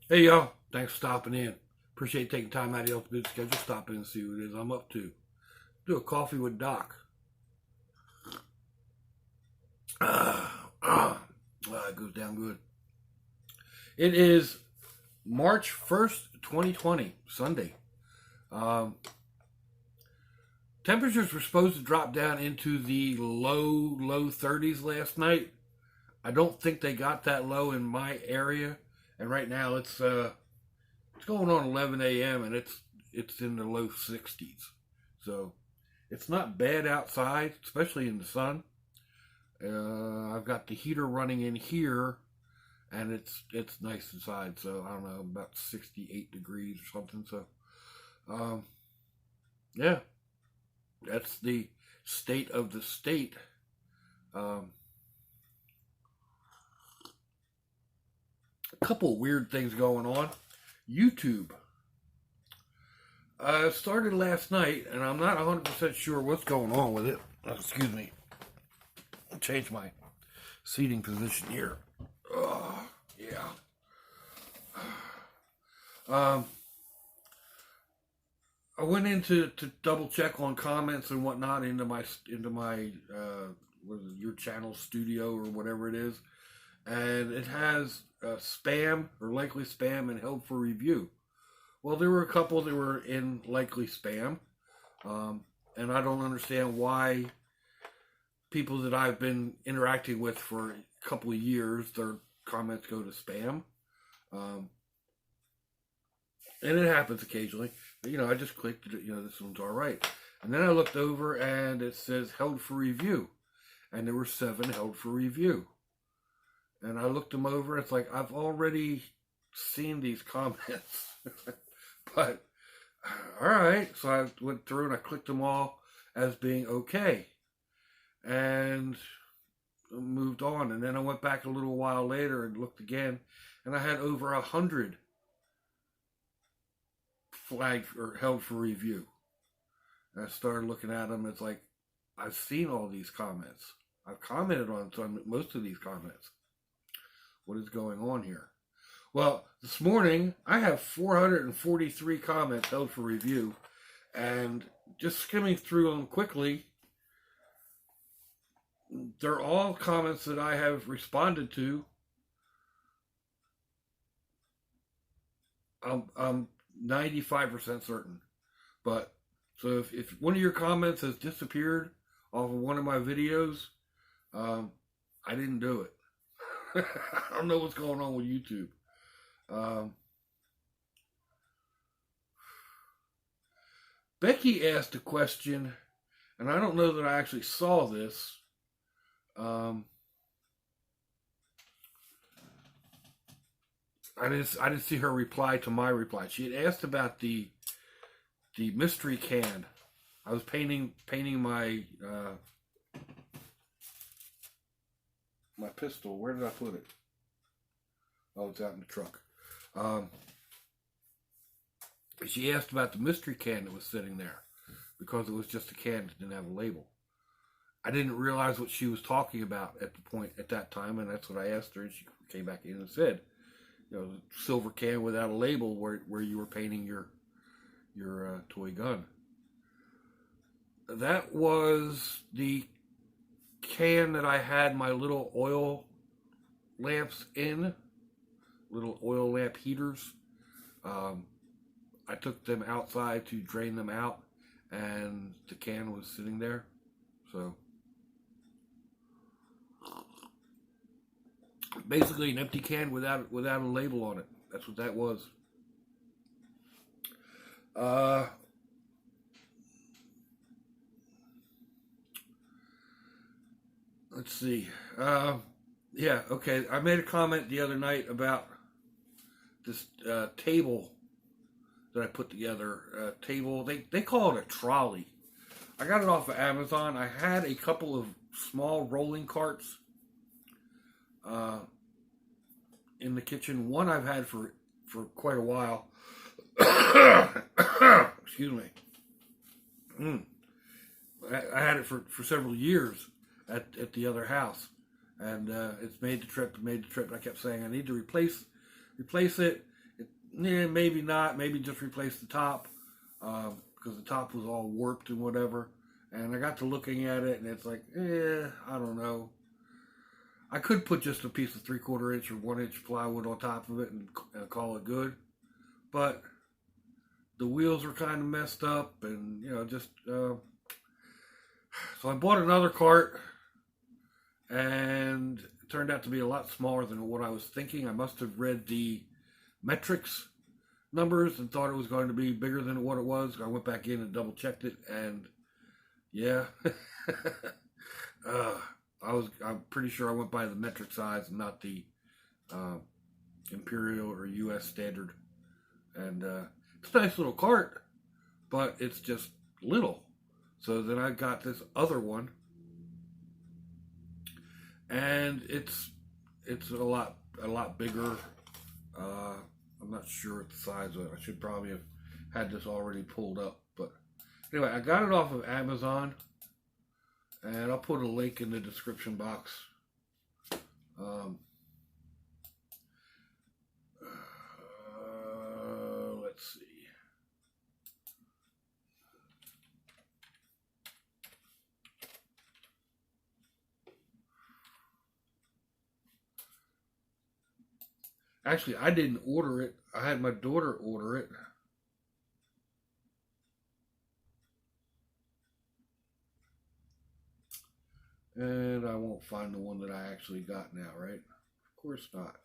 Hey y'all, thanks for stopping in. Appreciate taking time out of your busy schedule, stop in and see what it is I'm up to. Do a coffee with Doc. It goes down good. It is March 1st, 2020, Sunday. Um, Temperatures were supposed to drop down into the low 30s last night. I don't think they got that low in my area, and right now it's going on 11 a.m. and it's in the low 60s. So it's not bad outside, especially in the sun. I've got the heater running in here, and it's nice inside. So I don't know, about 68 degrees or something. So um, yeah, that's the state of the state. Um, a couple of weird things going on. YouTube started last night, and I'm not 100% sure what's going on with it. Excuse me. I'll change my seating position here. Yeah. I went in to double check on comments and whatnot into my what is it, your channel studio or whatever it is, and it has spam or likely spam and held for review. Well, there were a couple that were in likely spam, and I don't understand why people that I've been interacting with for a couple of years, their comments go to spam. And it happens occasionally. But, I just clicked, this one's all right. And then I looked over and it says held for review. And there were 7 held for review. And I looked them over. It's like, I've already seen these comments. But, all right. So I went through and I clicked them all as being okay. And moved on. And then I went back a little while later and looked again. And I had over 100 flagged or held for review. And I started looking at them. It's like, I've seen all these comments. I've commented on most of these comments. What is going on here? Well, this morning I have 443 comments held for review, and just skimming through them quickly, they're all comments that I have responded to. I'm 95% certain. But so if one of your comments has disappeared off of one of my videos, I didn't do it. I don't know what's going on with YouTube. Becky asked a question, and I don't know that I actually saw this. I didn't see her reply to my reply. She had asked about the mystery can. I was painting my my pistol. Where did I put it? Oh, it's out in the truck. She asked about the mystery can that was sitting there because it was just a can that didn't have a label. I didn't realize what she was talking about at that time, and that's what I asked her, and she came back in and said, silver can without a label where you were painting your toy gun. That was the can that I had my little oil lamps in, little oil lamp heaters. I took them outside to drain them out, and the can was sitting there. So basically an empty can without a label on it. That's what that was. Let's see. Yeah, okay. I made a comment the other night about this table that I put together. Table. They call it a trolley. I got it off of Amazon. I had a couple of small rolling carts in the kitchen. One I've had for quite a while. Excuse me. I had it for several years at the other house, and it's made the trip. I kept saying I need to replace it. Yeah, maybe not. Maybe just replace the top because the top was all warped and whatever. And I got to looking at it, and it's like, I don't know. I could put just a piece of 3/4 inch or 1 inch plywood on top of it and call it good, but the wheels were kind of messed up, and just so I bought another cart, and it turned out to be a lot smaller than what I was thinking. I must have read the metrics numbers and thought it was going to be bigger than what it was. I went back in and double checked it, and yeah, I'm pretty sure I went by the metric size and not the uh, imperial or U.S. standard. And it's a nice little cart, but it's just little. So then I got this other one, and it's a lot bigger. I'm not sure what the size of it. I should probably have had this already pulled up, but anyway, I got it off of Amazon, and I'll put a link in the description box. Let's see. Actually, I didn't order it. I had my daughter order it. And I won't find the one that I actually got now, right? Of course not.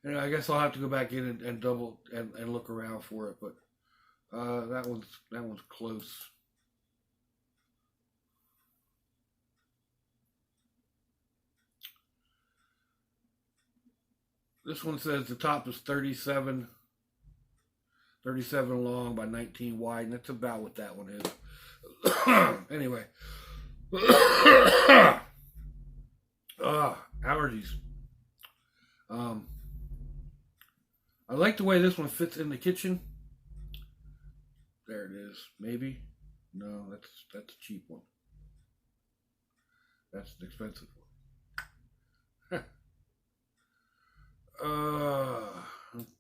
And I guess I'll have to go back in and double and look around for it, but that one's close. This one says the top is 37 long by 19 wide, and that's about what that one is. Anyway. Allergies. I like the way this one fits in the kitchen. There it is. Maybe. No, that's a cheap one. That's an expensive one.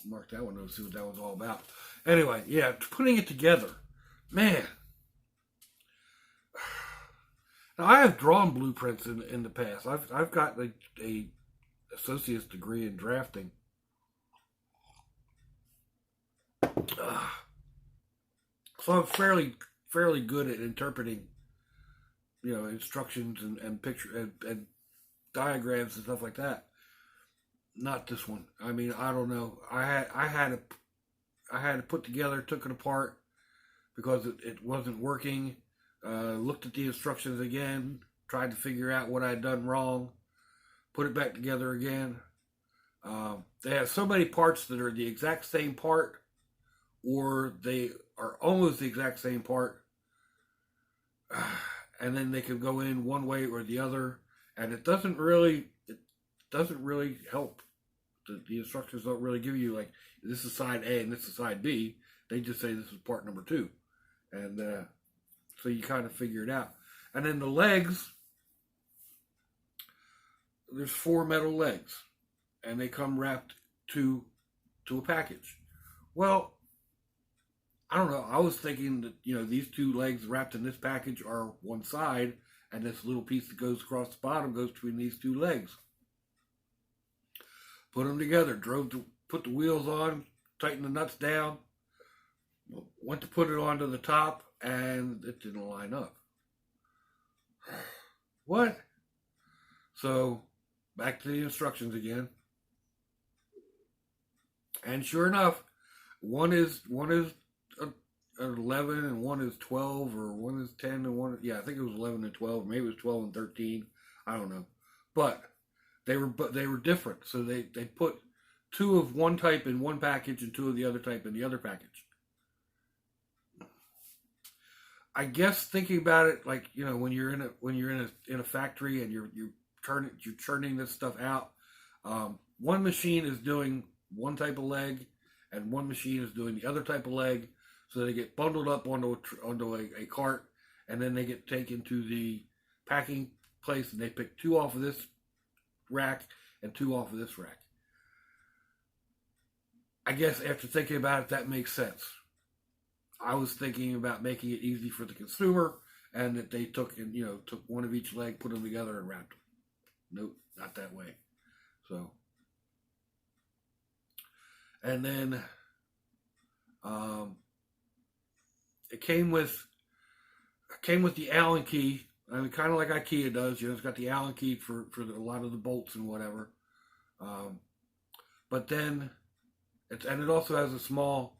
Mark that one to see what that was all about. Anyway, yeah, putting it together, man. Now I have drawn blueprints in the past. I've got a associate's degree in drafting. So I'm fairly good at interpreting, instructions and picture and diagrams and stuff like that. Not this one. I mean, I don't know. I had to put together, took it apart because it wasn't working. Looked at the instructions again, tried to figure out what I'd done wrong, put it back together again. They have so many parts that are the exact same part, or they are almost the exact same part, and then they can go in one way or the other, and it doesn't really help. The instructions don't really give you like this is side A and this is side B. They just say this is part number 2, and so you kind of figure it out. And then the legs, there's 4 metal legs, and they come wrapped to a package. Well, I don't know. I was thinking that these 2 legs wrapped in this package are one side, and this little piece that goes across the bottom goes between these 2 legs. Put them together, put the wheels on, tighten the nuts down, went to put it onto the top, and it didn't line up. What? So, back to the instructions again. And sure enough, one is 11 and one is 12, or one is 10 and one, I think it was 11 and 12, maybe it was 12 and 13, I don't know. But they were different. So they put 2 of one type in one package and 2 of the other type in the other package. I guess thinking about it, like when you're in a factory and you're churning this stuff out. One machine is doing one type of leg, and one machine is doing the other type of leg. So they get bundled up onto a cart, and then they get taken to the packing place, and they pick 2 off of this rack and 2 off of this rack. I guess after thinking about it, that makes sense. I was thinking about making it easy for the consumer, and that they took one of each leg, put them together, and wrapped them. Nope, not that way. So, and then it came with the Allen key. I mean, kind of like IKEA does. It's got the Allen key for a lot of the bolts and whatever. But then it also has a small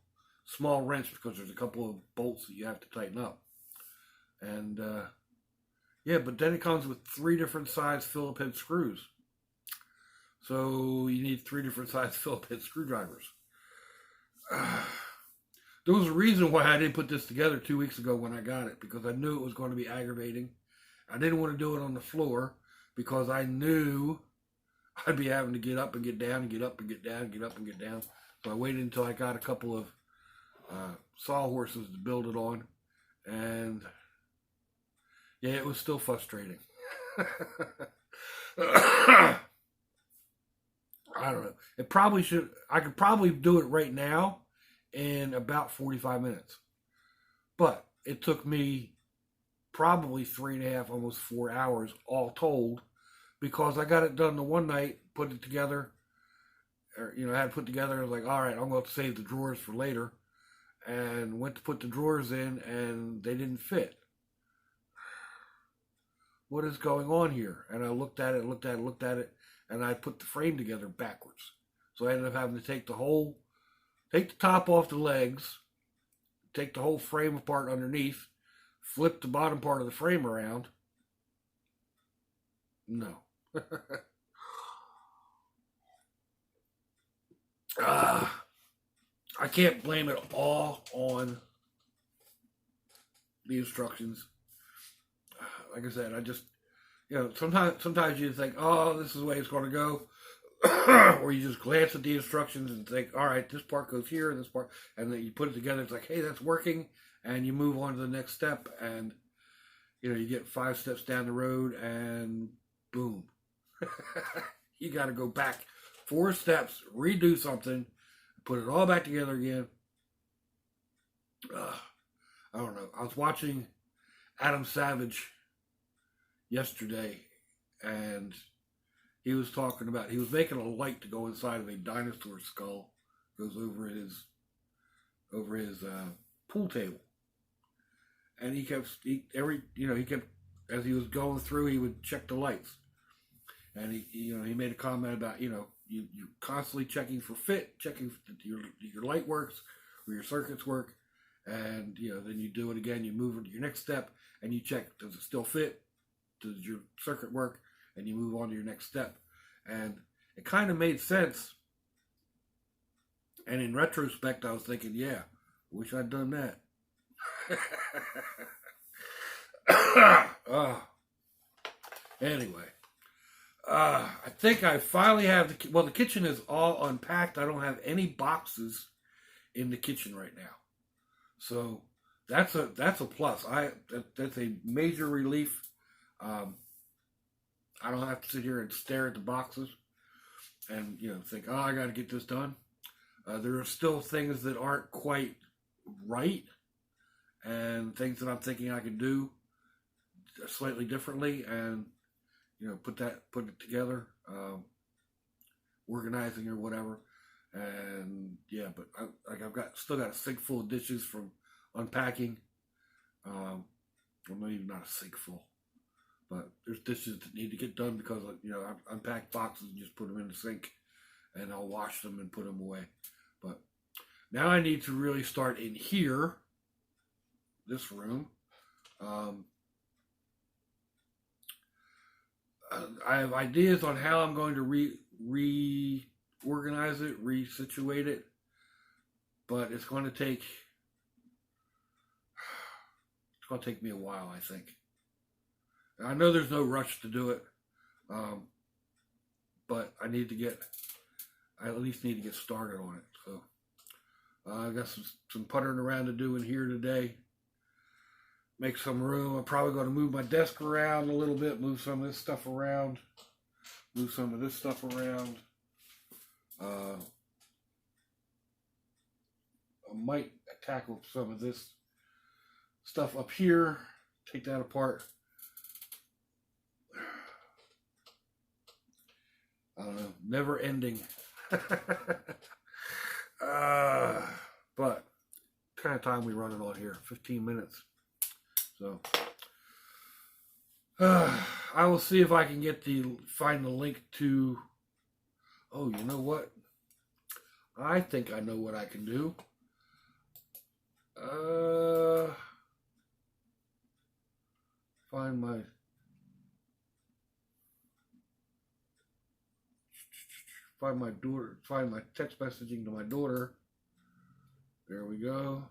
wrench, because there's a couple of bolts that you have to tighten up. And but then it comes with 3 different size Phillips head screws. So you need 3 different size Phillips head screwdrivers. There was a reason why I didn't put this together 2 weeks ago when I got it, because I knew it was going to be aggravating. I didn't want to do it on the floor because I knew I'd be having to get up and get down and get up and get down and get up and get down. So I waited until I got a couple of sawhorses to build it on, and yeah, it was still frustrating. I don't know. I could probably do it right now in about 45 minutes. But it took me probably 3.5, almost 4 hours all told, because I got it done the one night, put it together, or, I had to put together, I was like, all right, I'm going to save the drawers for later, and went to put the drawers in, and they didn't fit. What is going on here? And I looked at it, and I put the frame together backwards. So I ended up having to take the top off the legs, take the whole frame apart underneath, flip the bottom part of the frame around. No. I can't blame it all on the instructions. Like I said, I just, sometimes you think, oh, this is the way it's going to go. Or you just glance at the instructions and think, all right, this part goes here and this part, and then you put it together. It's like, hey, that's working. And you move on to the next step, and, you get 5 steps down the road, and boom. You got to go back 4 steps, redo something, put it all back together again. I don't know. I was watching Adam Savage yesterday, and he was making a light to go inside of a dinosaur skull, goes over his pool table, and he kept as he was going through, he would check the lights, and he made a comment about you're constantly checking for fit, checking that your light works or your circuits work, and then you do it again, you move on to your next step, and you check, does it still fit, does your circuit work, and you move on to your next step. And it kind of made sense. And in retrospect, I was thinking, yeah, wish I'd done that. Anyway, I think I finally have the kitchen is all unpacked. I don't have any boxes in the kitchen right now. So that's a plus. That's a major relief. I don't have to sit here and stare at the boxes and, think, oh, I got to get this done. There are still things that aren't quite right, and things that I'm thinking I could do slightly differently, and, put it together, organizing or whatever. And yeah, but still got a sink full of dishes from unpacking. Well, maybe not a sink full. But there's dishes that need to get done because, I unpack boxes and just put them in the sink, and I'll wash them and put them away. But now I need to really start in here, this room. I have ideas on how I'm going to reorganize it, resituate it, but it's going to take me a while, I think. I know there's no rush to do it, but I at least need to get started on it. So I got some puttering around to do in here today. Make some room. I'm probably going to move my desk around a little bit, move some of this stuff around, move some of this stuff around. I might tackle some of this stuff up here, take that apart. I don't know, never ending. But kind of time we running on here, 15 minutes. So I will see if I can find the link to, oh, you know what? I think I know what I can do. Find my text messaging to my daughter. There we go.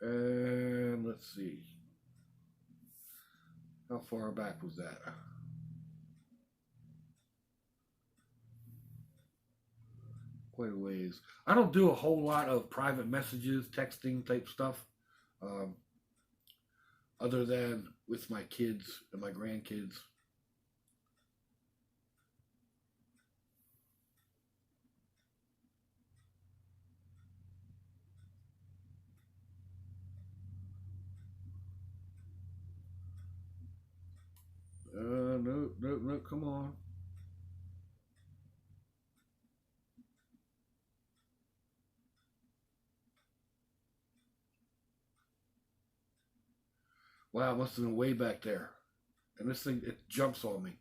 And let's see. How far back was that? Quite a ways. I don't do a whole lot of private messages, texting type stuff, other than with my kids and my grandkids. No, come on. Wow, it must have been way back there. And this thing, it jumps on me.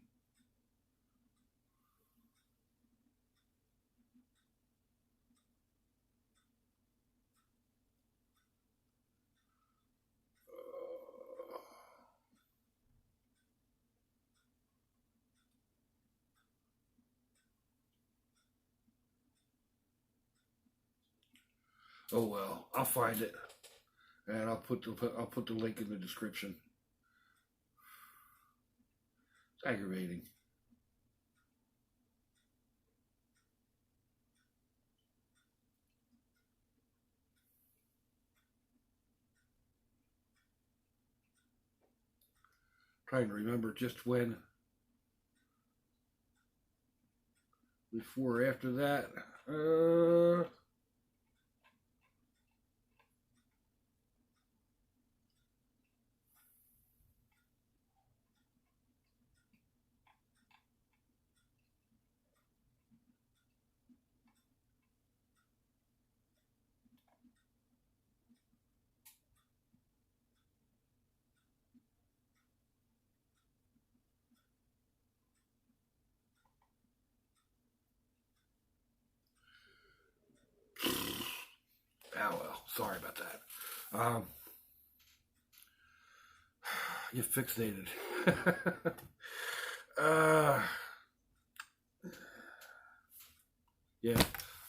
Oh well, I'll find it, and I'll put the link in the description. It's aggravating. Trying to remember just when, before or after that. Oh well, sorry about that. Get fixated. Yeah,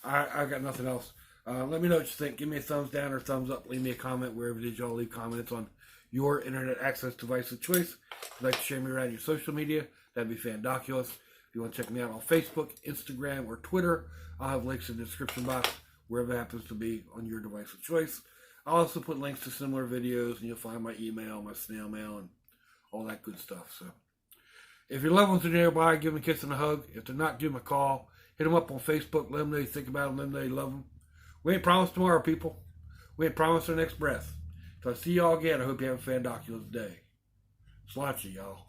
I got nothing else. Let me know what you think. Give me a thumbs down or thumbs up. Leave me a comment wherever it is y'all leave comments on your internet access device of choice. If you'd like to share me around your social media, that'd be fandoculous. If you want to check me out on Facebook, Instagram, or Twitter, I'll have links in the description box, wherever it happens to be on your device of choice. I'll also put links to similar videos, and you'll find my email, my snail mail, and all that good stuff. So, if your loved ones are nearby, give them a kiss and a hug. If they're not, give them a call. Hit them up on Facebook. Let them know you think about them. Let them know you love them. We ain't promised tomorrow, people. We ain't promised our next breath. So I see y'all again. I hope you have a fandoculous day. Sláinte, y'all.